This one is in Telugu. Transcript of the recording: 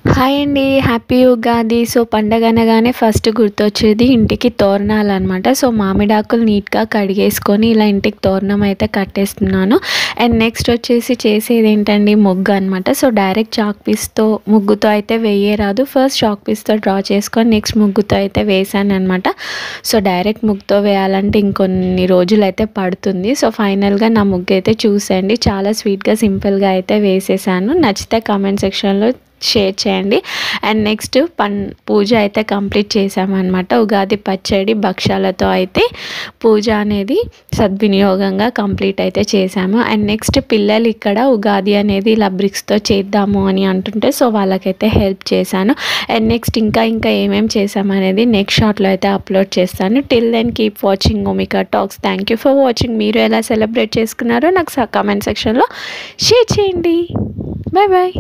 హాయ్ అండి. హ్యాపీ ఉగాది. సో పండగ అనగానే ఫస్ట్ గుర్తొచ్చేది ఇంటికి తోరణాలనమాట. సో మామిడాకులు నీట్‌గా కడిగేసుకొని ఇలా ఇంటికి తోరణం అయితే కట్టేస్తున్నాను. అండ్ నెక్స్ట్ వచ్చేసి చేసేదేంటండి ముగ్గు అనమాట. సో డైరెక్ట్ చాక్ పీస్‌తో ముగ్గుతో అయితే వేయరాదు. ఫస్ట్ చాక్ పీస్‌తో డ్రా చేసుకొని నెక్స్ట్ ముగ్గుతో అయితే వేశాననమాట. సో డైరెక్ట్ ముగ్గుతో వేయాలంటే ఇంకొన్ని రోజులైతే పడుతుంది. సో ఫైనల్‌గా నా ముగ్గు అయితే చూసేయండి. చాలా స్వీట్‌గా సింపుల్‌గా అయితే వేసేసాను. నచ్చితే కామెంట్ సెక్షన్‌లో షేర్ చేయండి. అండ్ నెక్స్ట్ పూజ అయితే కంప్లీట్ చేసామన్నమాట. ఉగాది పచ్చడి భక్షాలతో అయితే పూజ అనేది సద్వినియోగంగా కంప్లీట్ అయితే చేసాము. అండ్ నెక్స్ట్ పిల్లలు ఇక్కడ ఉగాది అనేది ఇలా బ్రిక్స్తో చేద్దాము అని అంటుంటే సో వాళ్ళకైతే హెల్ప్ చేశాను. అండ్ నెక్స్ట్ ఇంకా ఏమేమి చేసామనేది నెక్స్ట్ షార్ట్లో అయితే అప్లోడ్ చేస్తాను. Till then keep watching Omika talks. Thank you for watching. మీరు ఎలా సెలబ్రేట్ చేసుకున్నారో నాకు కామెంట్ సెక్షన్లో షేర్ చేయండి. Bye bye.